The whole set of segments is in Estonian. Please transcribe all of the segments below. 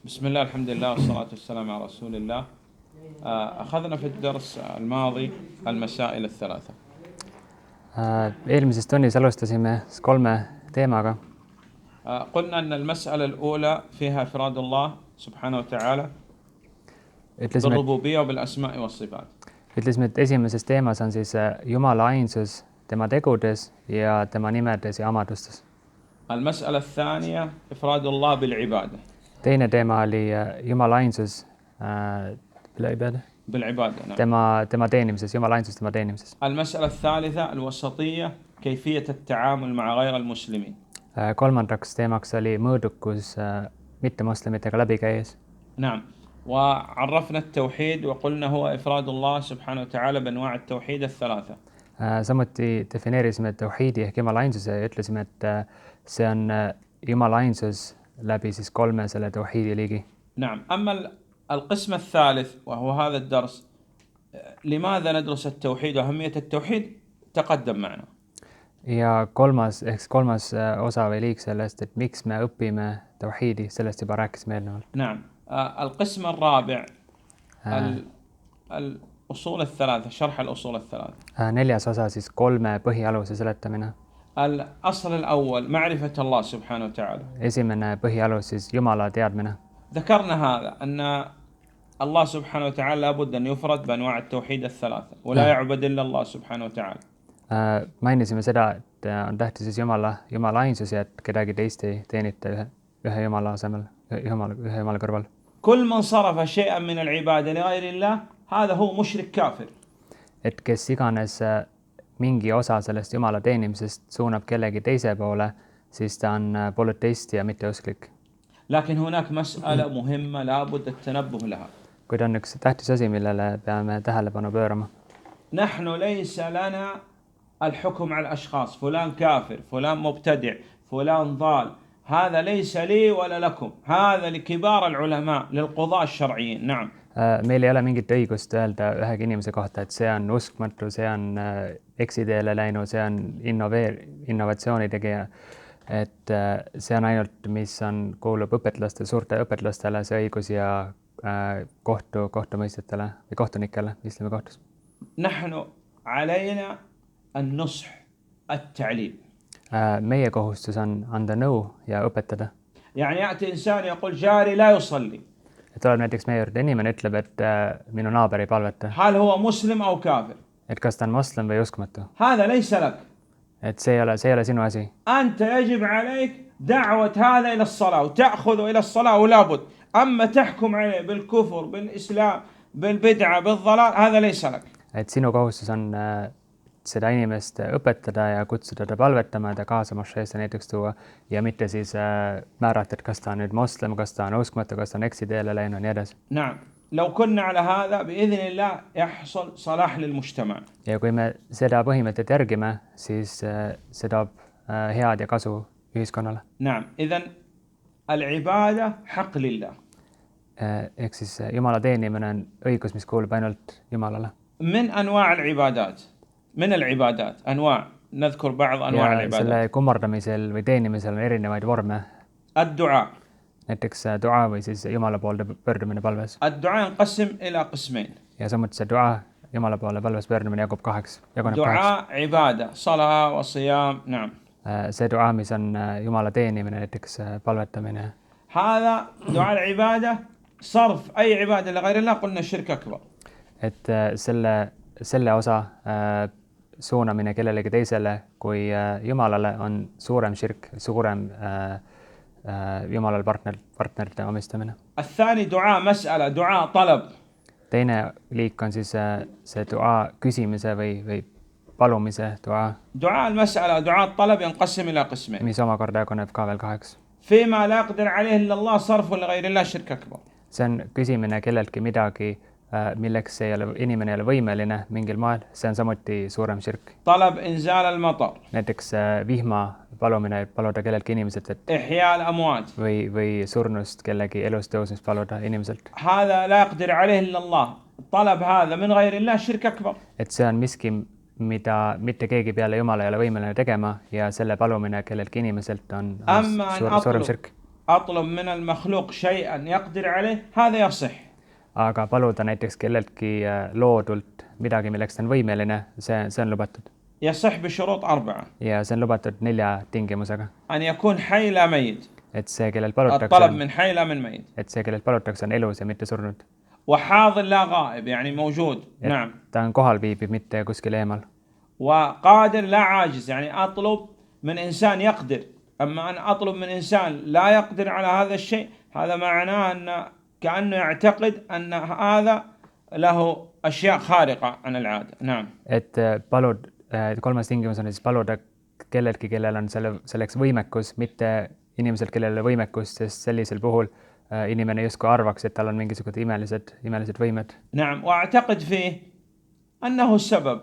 بسم الله الحمد لله والصلاة والسلام على رسول الله. أخذنا في الدرس الماضي المسائل الثلاثة. Eelmises tunnis alustasime 3 teemaga. قلنا أن المسألة الأولى فيها إفراد الله سبحانه وتعالى بالربوبية وبالأسماء والصفات. Ütlesime, et esimeses teemas on siis Jumala ainsus tema tegudes ja tema nimedes ja amadustes. المسألة الثانية إفراد الله بالعبادة. Teine teema oli Jumala ainsus بالعبادة نعم. tema teenimises, Jumala ainsus tema teenimises. المسألة الثالثة الوسطية كيفية التعامل مع غير المسلمين. Kolmandaks teemaks oli mõõdukus mittemoslemitega läbi käies. نعم. وعرفنا التوحيد وقلنا هو إفراد الله سبحانه وتعالى بأنواع التوحيد الثلاثة. Samuti defineerisime tauhiidi ehk Jumala ainsuse ja ütlesime, et see on Jumala ainsus läbi siis 3 selle tauhiidi liigi. نعم. أما القسم الثالث وهو هذا الدرس لماذا ندرس التوحيد وأهمية التوحيد تقدم معنا. Ja kolmas osa või liik sellest, et miks me õpime tauhiidi, sellest juba rääkisime eelnevalt. نعم. القسم الرابع الأصول الثلاثة شرح الأصول الثلاثة. 4. osa siis 3 põhialuse seletamine. الأصل الأول معرفة الله سبحانه وتعالى. Esimene põhialus siis Jumala teadmine. ذكرنا هذا أن الله سبحانه وتعالى لابد أن يفرد بأنواع التوحيد الثلاثة ولا يعبد إلا الله سبحانه وتعالى. Mainisime seda, et on tähtis siis Jumala ainsus ja et kedagi teist ei teenita ühe Jumala asemel, ühe Jumala kõrval. كل من صرف شيئا من العبادة لغير الله هذا هو مشرك كافر. Et kes iganes mingi osa sellest Jumala teenimisest suunab kellegi teise poole, siis ta on polüteist ja mitteusklik. لكن هناك مسألة مهمة لابد التنبه لها. Kuid on üks tähtis asi, millele peame tähelepanu pöörama. نحن ليس لنا الحكم على الأشخاص فلان كافر فلان مبتدع فلان ضال هذا ليس لي ولا لكم هذا لكبار العلماء للقضاء الشرعيين. نعم. Meil ei ole mingit õigust öelda ühegi inimese kohta, et see on uskmatu, see on eksiteele läinud, see on innovatsiooni tegija. Et see on ainult, mis kuulub suurte õpetlastele, see õigus ja kohtumõistjatele või kohtunikele islami kohtus. نحن علينا النصح التعليم. Meie kohustus on anda nõu ja õpetada. يعني يأتي إنسان يقول جاري لا يصلي. Et tuleb näiteks meie juurde inimene ütleb, et minu naaber ei palveta. هل هو مسلم أو كافر؟ Et kas ta on moslem või uskmatu? هذا ليس لك. Et see ei ole sinu asi. أنت يجب عليك دعوة هذا إلى الصلاة وتأخذ إلى الصلاة ولا بد. أما تحكم عليه بالكفر بالإسلام بالبدعة بالضلال هذا ليس لك. Et sinu kohustus on seda inimest õpetada ja kutsuda ta palvetama, ta kaasa mošeesse näiteks tuua ja mitte siis määrata, et kas ta on nüüd moslem, kas ta on uskmatu, kas ta on eksiteele läinud ja nii edasi. نعم. لو كنا على هذا بإذن الله يحصل صلاح للمجتمع. Ja kui me seda põhimõtet järgime, siis see toob head ja kasu ühiskonnale. نعم. إذن العبادة حق لله. Ehk siis Jumala teenimine on õigus, mis kuulub ainult Jumalale. من أنواع العبادات من العبادات أنواع نذكر بعض أنواع العبادات. Selle kummardamisel või teenimisel on erinevaid vorme. الدعاء. Näiteks dua või siis Jumala poolde pöördumine palves. الدعاء ينقسم إلى قسمين. Ja samuti see dua, Jumala poole palves pöördumine jaguneb kaheks. دعاء عبادة صلاة وصيام. نعم. See dua, mis on Jumala teenimine, näiteks palvetamine. هذا دعاء العبادة صرف أي عبادة لغير الله قلنا الشرك أكبر. Et selle osa suunamine kellelegi teisele kui Jumalale on suurem širk, suurem Jumalale partnerite omistamine. الثاني دعاء مسألة دعاء طلب. Teine liik on siis see dua küsimise või palumise dua. دعاء المسألة دعاء الطلب ينقسم إلى قسمين. Mis omakorda jaguneb ka veel kaheks. فيما لا يقدر عليه إلا الله صرفه لغير الله شرك أكبر. See on küsimine kelleltki midagi, milleks inimene ei ole võimeline mingil maal, see on samuti suurem širk. طلب إنزال المطر. Näiteks vihma palumine, paluda kelleltki inimeselt, et إحياء الأموات. või surnust kellegi elust tõusmist paluda inimeselt. هذا لا يقدر عليه إلا الله. طلب هذا من غير الله شرك أكبر. Et see on miski, mida mitte keegi peale Jumala ei ole võimeline tegema ja selle palumine kelleltki inimeselt on suurem širk. أطلب من المخلوق شيئا يقدر عليه هذا يصح. aga paluda näiteks kelleltki loodult midagi, milleks ta on võimeline, see on lubatud. يصح بشروط 4. ja see on lubatud 4 tingimusega. أن يكون حي لا ميت. et see, kellelt الطلب من حي لا من ميت. et see, kellelt palutakse, on elus ja mitte surnud. وحاضر لا غائب يعني موجود. نعم. ta on kohal, viibib, mitte kuskil eemal. وقادر لا عاجز يعني أطلب من إنسان يقدر. أما أن أطلب من إنسان لا يقدر على هذا الشيء هذا معناه أن كأنه يعتقد أن هذا له أشياء خارقة عن العادة. نعم. et palud, kolmas tingimus on siis paluda kelleltki, kellel on selleks võimekus, mitte inimeselt, kellel ei ole võimekust, sest sellisel puhul inimene justkui arvaks, et tal on mingisugused imelised võimed. نعم. وأعتقد فيه أنه السبب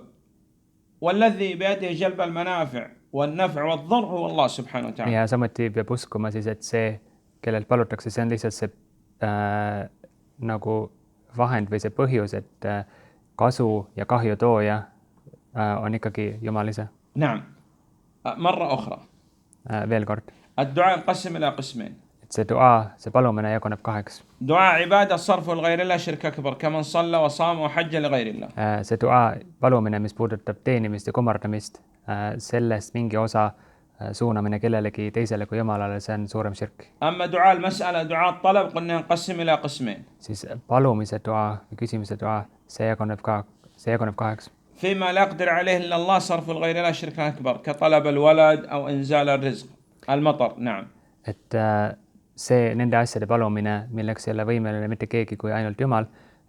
والذي بيده جلب المنافع والنفع والضر هو الله سبحانه وتعالى. ja samuti peab uskuma siis, et see, kellelt palutakse, see on lihtsalt see nagu vahend või see põhjus, et kasu ja kahju tooja on ikkagi Jumal ise. نعم. مرة أخرى. veel kord. الدعاء ينقسم إلى قسمين. et see dua, see palumine jaguneb 2. دعاء عبادة صرف لغير الله شرك أكبر كمن صلى وصام وحج لغير الله. see dua palumine, mis puudutab teenimist ja kummardamist, sellest mingi osa suunamine kellelegi teisele kui Jumalale, see on suurem širk. أما دعاء المسألة دعاء الطلب قلنا ينقسم إلى قسمين. siis palumise dua või küsimise dua, see jaguneb 2. فيما لا يقدر عليه إلا الله صرف لغير الله شرك أكبر كطلب الولد أو إنزال الرزق المطر. نعم. et see nende asjade palumine, milleks ei ole võimeline mitte keegi kui ainult Jumal,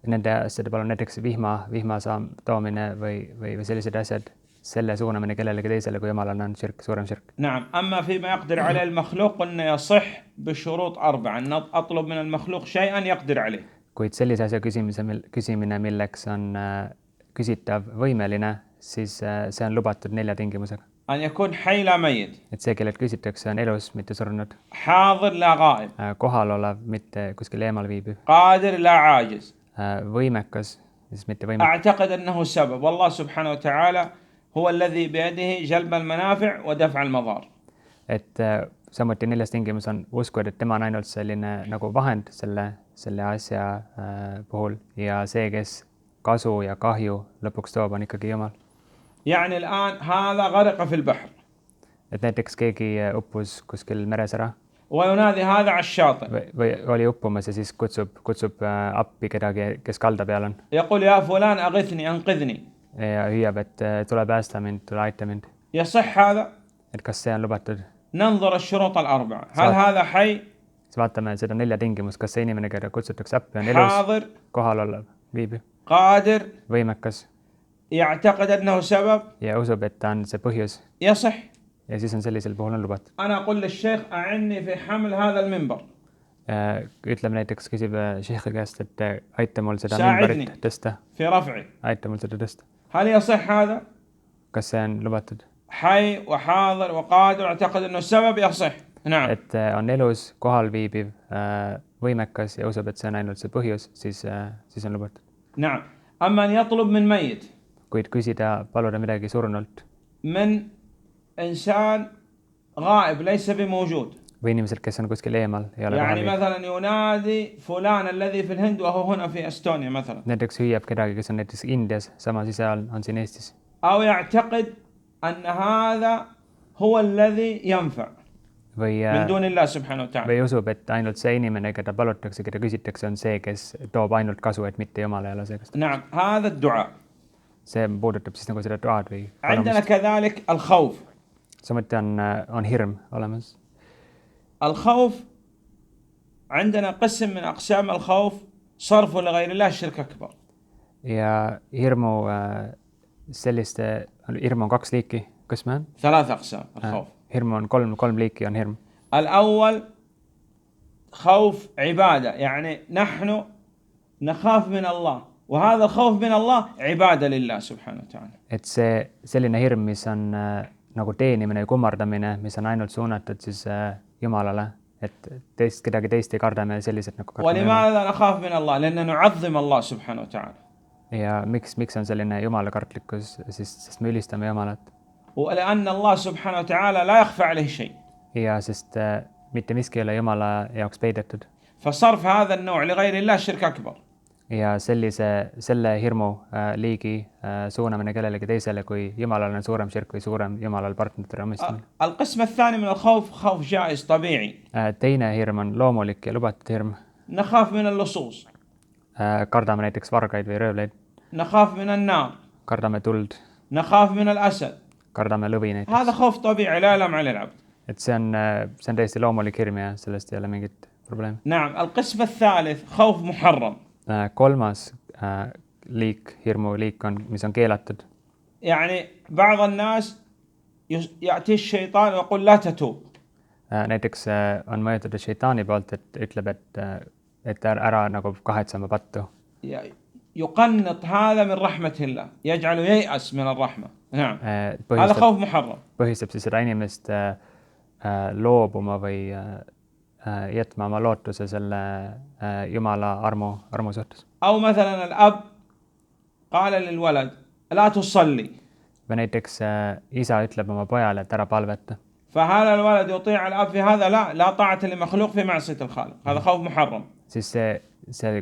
nende asjade palumine, näiteks vihma toomine või sellised asjad, selle suunamine kellelegi teisele kui Jumalale on širk, suurem širk. نعم. أما فيما يقدر عليه المخلوق قلنا يصح بشروط 4 أن أطلب من المخلوق شيئا يقدر عليه. kuid sellise asja küsimine, milleks on küsitav võimeline, siis see on lubatud 4 tingimusega. أن يكون حي لا ميت. et see, kellelt küsitakse, on elus, mitte surnud. حاضر لا غائب. kohal olev, mitte kuskil eemal viibiv. قادر لا عاجز. võimekas, siis mitte võimekas. أعتقد أنه السبب والله سبحانه وتعالى هو الذي بيده جلب المنافع ودفع المضار. et samuti 4. tingimus on uskuda, et tema on ainult selline nagu vahend selle asja puhul ja see, kes kasu ja kahju lõpuks toob, on ikkagi Jumal. يعني الآن هذا غرق في البحر. et näiteks keegi uppus kuskil meres ära. وينادي هذا على الشاطئ. või oli uppumas ja siis kutsub appi kedagi, kes kalda peal on. يقول يا فلان أغثني أنقذني. ja hüüab, et tule päästa mind, tule aita mind. يصح هذا؟ et kas see on lubatud? ننظر الشروط الأربعة. هل هذا حي؟ siis vaatame seda 4 tingimust, kas see inimene, keda kutsutakse appi, on elus, حاضر. kohal olev, viibib, قادر. võimekas. يعتقد أنه سبب. ja usub, et ta on see põhjus. يصح. ja siis on sellisel puhul on lubatud. أنا أقول للشيخ أعني في حمل هذا المنبر. ütleme näiteks, küsib šeihi käest, et aita mul seda ساعدني mimbarit tõsta. في رفعه. aita mul seda tõsta. هل يصح هذا؟ kas see on lubatud? حي وحاضر وقادر أعتقد أنه السبب يصح. نعم. et on elus, kohal viibiv, võimekas ja usub, et see on ainult see põhjus, siis on lubatud. نعم. أما أن يطلب من ميت. kuid küsida, paluda midagi surnult. من إنسان غائب ليس بموجود. või inimeselt, kes on kuskil eemal, ei ole يعني kohal. مثلا ينادي فلان الذي في الهند وهو هنا في أستونيا مثلا. näiteks hüüab kedagi, kes on näiteks Indias, samas ise on siin Eestis. أو يعتقد أن هذا هو الذي ينفع من دون الله سبحانه وتعالى. või usub, et ainult see inimene, keda palutakse, keda küsitakse, on see, kes toob ainult kasu, et mitte Jumala ei ole see, kes. نعم. هذا الدعاء. see puudutab siis nagu seda duaad või عندنا كذلك الخوف. samuti on hirm olemas. الخوف عندنا قسم من أقسام الخوف صرف لغير الله شرك أكبر. ja hirmu hirmu on 2 liiki. kas me on? 3 أقسام الخوف. hirmu on 3 liiki on hirm. الأول خوف عبادة يعني نحن نخاف من الله وهذا الخوف من الله عبادة لله سبحانه وتعالى. et see selline hirm, mis on nagu teenimine ja kummardamine, mis on ainult suunatud siis Jumalale, et kedagi teist ei karda me selliselt nagu kardame. ولماذا نخاف من الله؟ لأننا نعظم الله سبحانه وتعالى. ja miks on selline Jumala kartlikkus, sest me ülistame Jumalat. ولأن الله سبحانه وتعالى لا يخفى عليه شيء. ja sest mitte miski ei ole Jumala jaoks peidetud. فصرف هذا النوع لغير الله شرك أكبر. Ja selle hirmu liigi suunamine kellelegi teisele kui Jumalal on suurem širk või suurem Jumalal partneritele omistamine. القسم الثاني من الخوف خوف جائز طبيعي. Teine hirm on loomulik ja lubatud hirm. نخاف من اللصوص. Kardame näiteks vargaid või röövleid. نخاف من النار. Kardame tuld. نخاف من الأسد. Kardame lõvi näiteks. هذا خوف طبيعي لا يلام عليه العبد. Et see on täiesti loomulik hirm ja sellest ei ole mingit probleemi. نعم القسم الثالث خوف محرم. Kolmas hirmu liik on, mis on keelatud. يعني بعض الناس يأتي الشيطان ويقول لا تتوب. Näiteks on mõjutud šeitaani poolt, et ütleb, et ära nagu kahetsema pattu. يقنط هذا من رحمة الله يجعل ييأس من الرحمة. نعم هذا خوف محرم. Põhjustab siis seda inimest loobuma või jätma oma lootuse selle Jumala armu suhtes. أو مثلا الأب قال للولد لا تصلي. Või näiteks isa ütleb oma pojale, et ära palveta. فهذا الولد يطيع الأب في هذا لا طاعة لمخلوق في معصية الخالق. هذا خوف محرم. Siis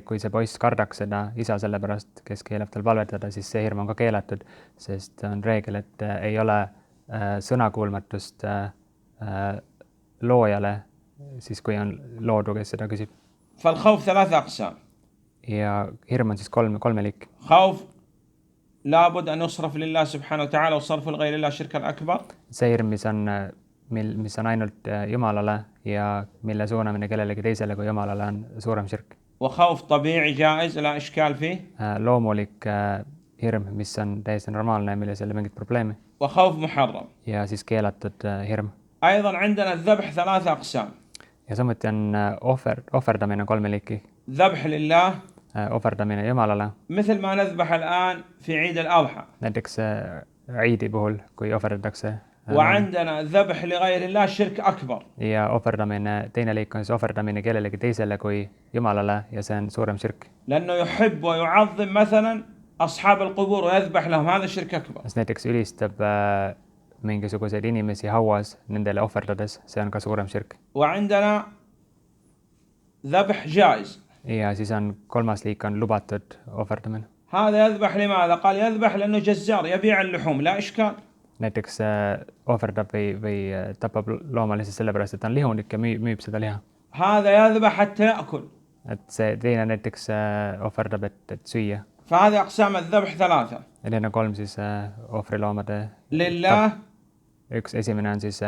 kui see poiss kardaks seda isa selle pärast, kes keelab tal palvetada, siis see hirm on ka keelatud, sest on reegel, et ei ole sõnakuulmatust loojale, siis kui on loodu, kes seda küsib. فالخوف ثلاثة أقسام. Ja hirm on siis kolme liiki. خوف لابد أن يصرف لله سبحانه وتعالى وصرف لغير الله شركا أكبر. See hirm, mis on ainult Jumalale ja mille suunamine kellelegi teisele kui Jumalale on suurem širk. وخوف طبيعي جائز لا إشكال فيه. Loomulik hirm, mis on täiesti normaalne ja milles ei ole mingit probleemi. وخوف محرم. Ja siis keelatud hirm. أيضا عندنا الذبح ثلاثة أقسام. Ja samuti on ohverdamine kolme liiki. ذبح لله. Ohverdamine Jumalale. مثل ما نذبح الآن في عيد الأضحى. Näiteks عيdi puhul, kui ohverdatakse. وعندنا ذبح لغير الله شرك أكبر. Ja ohverdamine, teine liik on siis ohverdamine kellelegi teisele kui Jumalale ja see on suurem širk. لأنه يحب ويعظم مثلا أصحاب القبور ويذبح لهم هذا شرك أكبر. Näiteks ülistab mingisuguseid inimesi hauas nendele ohverdades, see on ka suurem širk. وعندنا ذبح جائز. Ja siis on kolmas liik on lubatud ohverdamine. هذا يذبح لماذا؟ قال يذبح لأنه جزار يبيع اللحوم لا إشكال. Näiteks ohverdab või tapab looma lihtsalt sellepärast, et ta on lihunik ja müüb seda liha. هذا يذبح حتى يأكل. Et see teine näiteks ohverdab, et süüa. فهذه أقسام الذبح ثلاثة. Ja need on kolm siis ohvriloomade. لله. Üks esimene on siis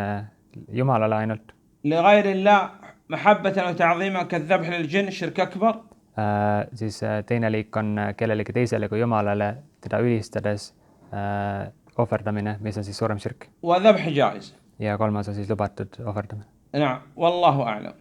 Jumalale ainult. لغير الله محبة وتعظيما كالذبح للجن شرك أكبر. Siis teine liik on kellelegi teisele kui Jumalale teda ülistades ohverdamine, mis on siis suurem širk. وذبح جائز. Ja kolmas on siis lubatud ohverdamine. نعم والله أعلم.